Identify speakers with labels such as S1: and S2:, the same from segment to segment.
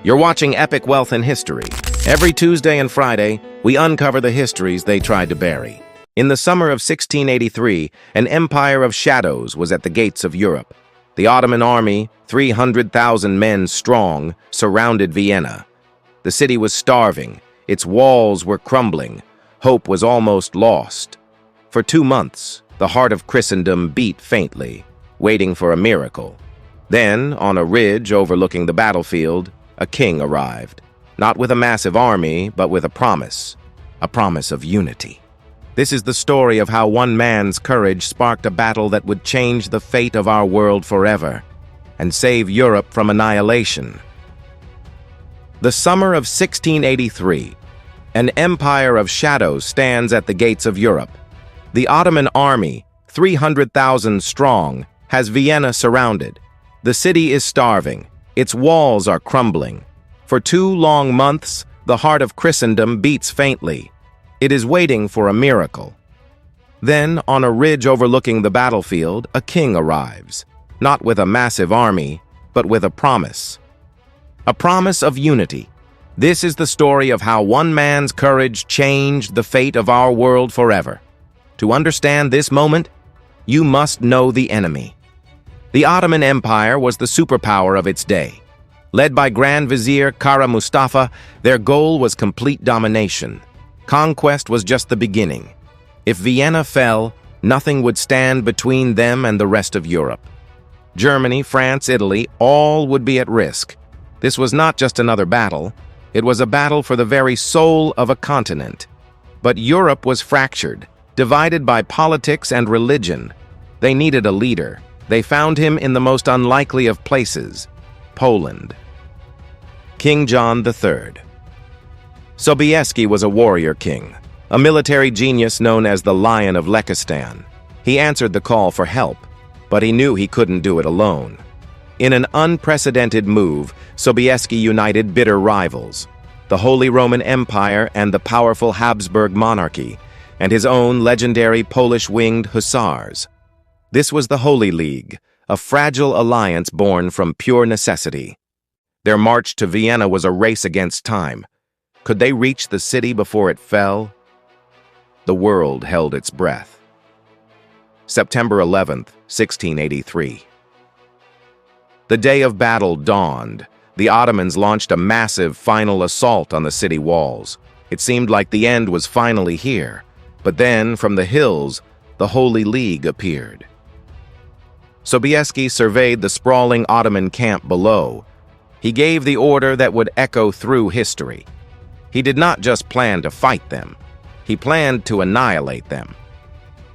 S1: You're watching Epic Wealth and History. Every Tuesday and Friday, we uncover the histories they tried to bury. In the summer of 1683, an empire of shadows was at the gates of Europe. The Ottoman army, 300,000 men strong, surrounded Vienna. The city was starving. Its walls were crumbling. Hope was almost lost. For 2 months, the heart of Christendom beat faintly, waiting for a miracle. Then, on a ridge overlooking the battlefield, a king arrived. Not with a massive army, but with a promise of unity. This is the story of how one man's courage sparked a battle that would change the fate of our world forever and save Europe from annihilation. The summer of 1683, an empire of shadows stands at the gates of Europe. The Ottoman army, 300,000 strong, has Vienna surrounded. The city is starving. Its walls are crumbling. For 2 long months, the heart of Christendom beats faintly. It is waiting for a miracle. Then, on a ridge overlooking the battlefield, a king arrives, not with a massive army, but with a promise. A promise of unity. This is the story of how one man's courage changed the fate of our world forever. To understand this moment, you must know the enemy. The Ottoman Empire was the superpower of its day. Led by Grand Vizier Kara Mustafa, their goal was complete domination. Conquest was just the beginning. If Vienna fell, nothing would stand between them and the rest of Europe. Germany, France, Italy, all would be at risk. This was not just another battle. It was a battle for the very soul of a continent. But Europe was fractured, divided by politics and religion. They needed a leader. They found him in the most unlikely of places, Poland. King John III. Sobieski was a warrior king, a military genius known as the Lion of Lekistan. He answered the call for help, but he knew he couldn't do it alone. In an unprecedented move, Sobieski united bitter rivals, the Holy Roman Empire and the powerful Habsburg monarchy, and his own legendary Polish Winged Hussars. This was the Holy League, a fragile alliance born from pure necessity. Their march to Vienna was a race against time. Could they reach the city before it fell? The world held its breath. September 11th, 1683. The day of battle dawned. The Ottomans launched a massive final assault on the city walls. It seemed like the end was finally here. But then, from the hills, the Holy League appeared. Sobieski surveyed the sprawling Ottoman camp below. He gave the order that would echo through history. He did not just plan to fight them. He planned to annihilate them.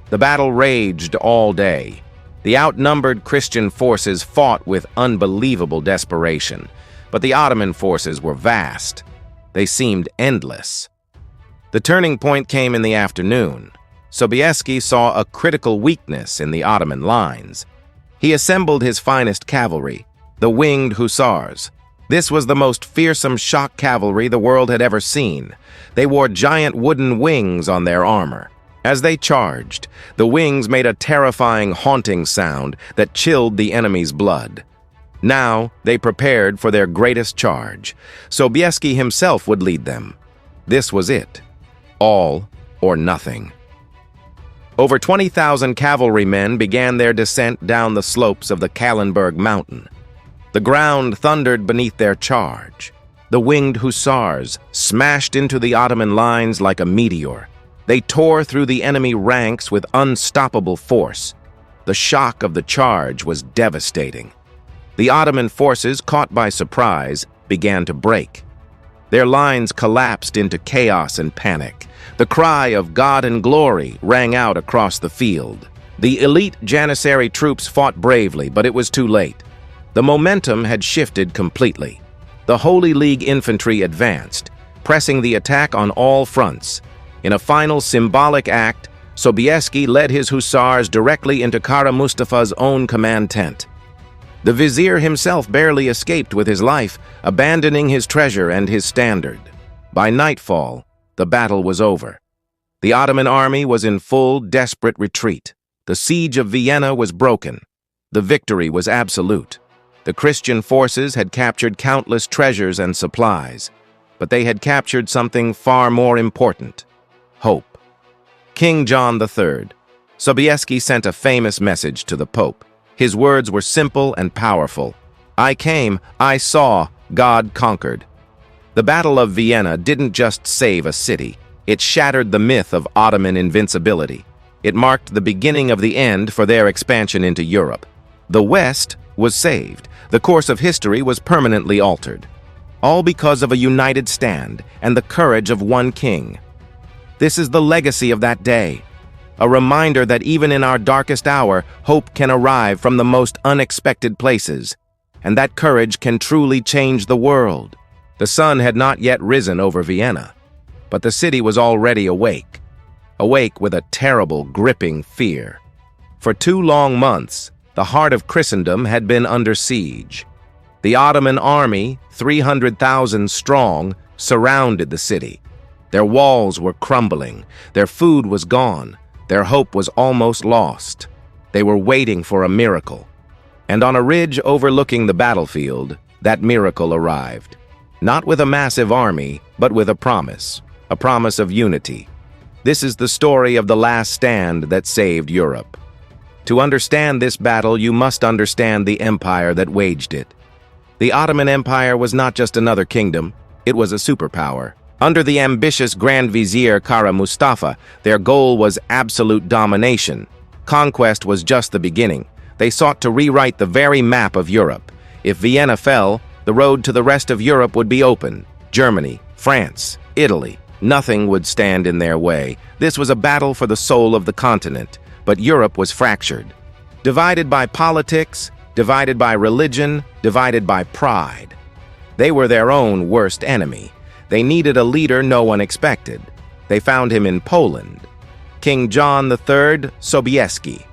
S1: The battle raged all day. The outnumbered Christian forces fought with unbelievable desperation, but the Ottoman forces were vast. They seemed endless. The turning point came in the afternoon. Sobieski saw a critical weakness in the Ottoman lines. He assembled his finest cavalry, the Winged Hussars. This was the most fearsome shock cavalry the world had ever seen. They wore giant wooden wings on their armor. As they charged, the wings made a terrifying, haunting sound that chilled the enemy's blood. Now, they prepared for their greatest charge. Sobieski himself would lead them. This was it. All or nothing. Over 20,000 cavalrymen began their descent down the slopes of the Kahlenberg mountain. The ground thundered beneath their charge. The Winged Hussars smashed into the Ottoman lines like a meteor. They tore through the enemy ranks with unstoppable force. The shock of the charge was devastating. The Ottoman forces, caught by surprise, began to break. Their lines collapsed into chaos and panic. The cry of God and glory rang out across the field. The elite Janissary troops fought bravely, but it was too late. The momentum had shifted completely. The Holy League infantry advanced, pressing the attack on all fronts. In a final symbolic act, Sobieski led his hussars directly into Kara Mustafa's own command tent. The vizier himself barely escaped with his life, abandoning his treasure and his standard. By nightfall, the battle was over. The Ottoman army was in full, desperate retreat. The siege of Vienna was broken. The victory was absolute. The Christian forces had captured countless treasures and supplies, but they had captured something far more important: hope. King John III Sobieski sent a famous message to the Pope. His words were simple and powerful. "I came, I saw, God conquered." The Battle of Vienna didn't just save a city. It shattered the myth of Ottoman invincibility. It marked the beginning of the end for their expansion into Europe. The West was saved. The course of history was permanently altered. All because of a united stand and the courage of one king. This is the legacy of that day. A reminder that even in our darkest hour, hope can arrive from the most unexpected places, and that courage can truly change the world. The sun had not yet risen over Vienna, but the city was already awake with a terrible, gripping fear. For 2 long months, the heart of Christendom had been under siege. The Ottoman army, 300,000 strong, surrounded the city. Their walls were crumbling, their food was gone, their hope was almost lost. They were waiting for a miracle. And on a ridge overlooking the battlefield, that miracle arrived. Not with a massive army, but with a promise of unity. This is the story of the last stand that saved Europe. To understand this battle, you must understand the empire that waged it. The Ottoman Empire was not just another kingdom, it was a superpower. Under the ambitious Grand Vizier Kara Mustafa, their goal was absolute domination. Conquest was just the beginning. They sought to rewrite the very map of Europe. If Vienna fell, the road to the rest of Europe would be open. Germany, France, Italy, nothing would stand in their way. This was a battle for the soul of the continent, but Europe was fractured. Divided by politics, divided by religion, divided by pride. They were their own worst enemy. They needed a leader no one expected. They found him in Poland. King John III Sobieski,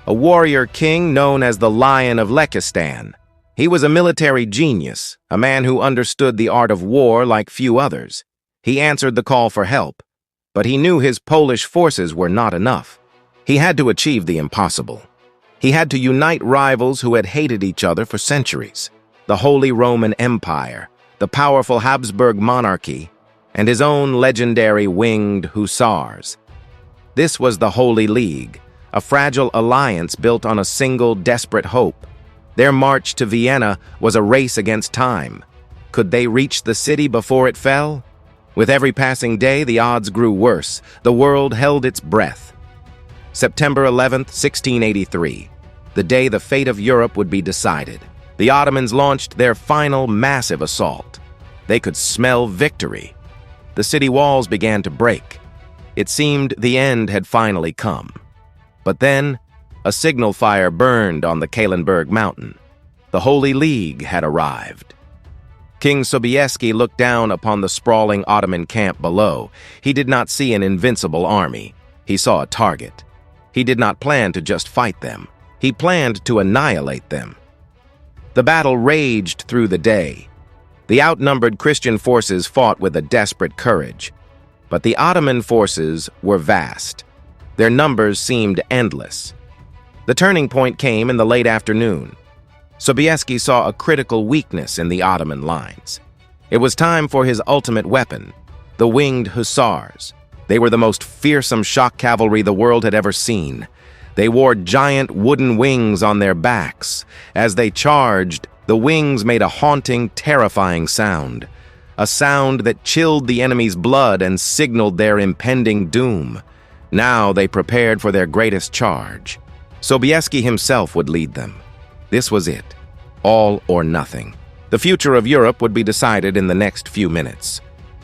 S1: a warrior king known as the Lion of Lekistan. He was a military genius, a man who understood the art of war like few others. He answered the call for help, but he knew his Polish forces were not enough. He had to achieve the impossible. He had to unite rivals who had hated each other for centuries: the Holy Roman Empire, the powerful Habsburg monarchy, and his own legendary Winged Hussars. This was the Holy League, a fragile alliance built on a single desperate hope. Their march to Vienna was a race against time. Could they reach the city before it fell? With every passing day, the odds grew worse. The world held its breath. September 11th, 1683, the day the fate of Europe would be decided. The Ottomans launched their final massive assault. They could smell victory. The city walls began to break. It seemed the end had finally come. But then, a signal fire burned on the Kahlenberg mountain. The Holy League had arrived. King Sobieski looked down upon the sprawling Ottoman camp below. He did not see an invincible army. He saw a target. He did not plan to just fight them. He planned to annihilate them. The battle raged through the day. The outnumbered Christian forces fought with a desperate courage. But the Ottoman forces were vast. Their numbers seemed endless. The turning point came in the late afternoon. Sobieski saw a critical weakness in the Ottoman lines. It was time for his ultimate weapon, the Winged Hussars. They were the most fearsome shock cavalry the world had ever seen. They wore giant wooden wings on their backs. As they charged, the wings made a haunting, terrifying sound. A sound that chilled the enemy's blood and signaled their impending doom. Now they prepared for their greatest charge. Sobieski himself would lead them. This was it. All or nothing. The future of Europe would be decided in the next few minutes.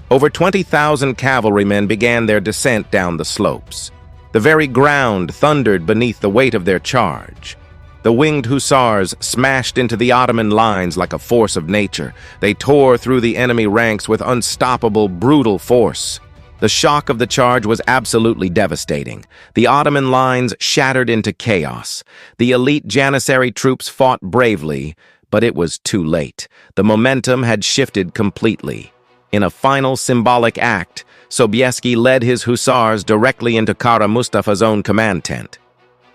S1: Over 20,000 cavalrymen began their descent down the slopes. The very ground thundered beneath the weight of their charge. The Winged Hussars smashed into the Ottoman lines like a force of nature. They tore through the enemy ranks with unstoppable, brutal force. The shock of the charge was absolutely devastating. The Ottoman lines shattered into chaos. The elite Janissary troops fought bravely, but it was too late. The momentum had shifted completely. In a final symbolic act, Sobieski led his hussars directly into Kara Mustafa's own command tent.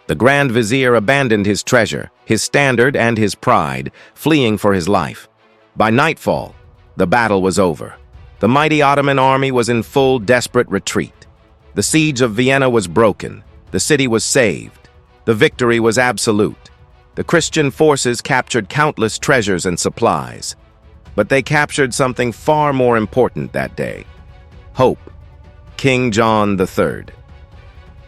S1: The Grand Vizier abandoned his treasure, his standard and his pride, fleeing for his life. By nightfall, the battle was over. The mighty Ottoman army was in full, desperate retreat. The siege of Vienna was broken. The city was saved. The victory was absolute. The Christian forces captured countless treasures and supplies. But they captured something far more important that day: hope. King John III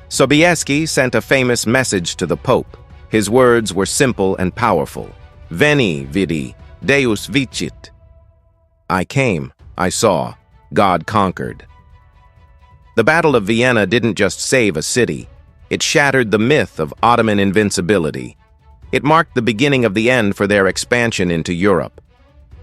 S1: Sobieski sent a famous message to the Pope. His words were simple and powerful. Veni, vidi, Deus vicit. I came, I saw, God conquered. The Battle of Vienna didn't just save a city. It shattered the myth of Ottoman invincibility. It marked the beginning of the end for their expansion into Europe.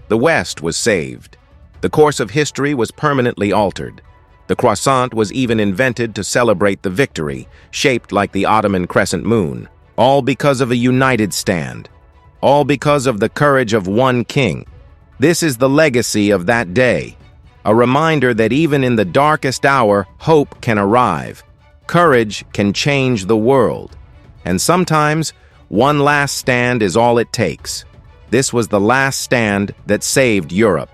S1: The West was saved. The course of history was permanently altered. The croissant was even invented to celebrate the victory, shaped like the Ottoman crescent moon. All because of a united stand. All because of the courage of one king. This is the legacy of that day. A reminder that even in the darkest hour, hope can arrive. Courage can change the world. And sometimes, one last stand is all it takes. This was the last stand that saved Europe.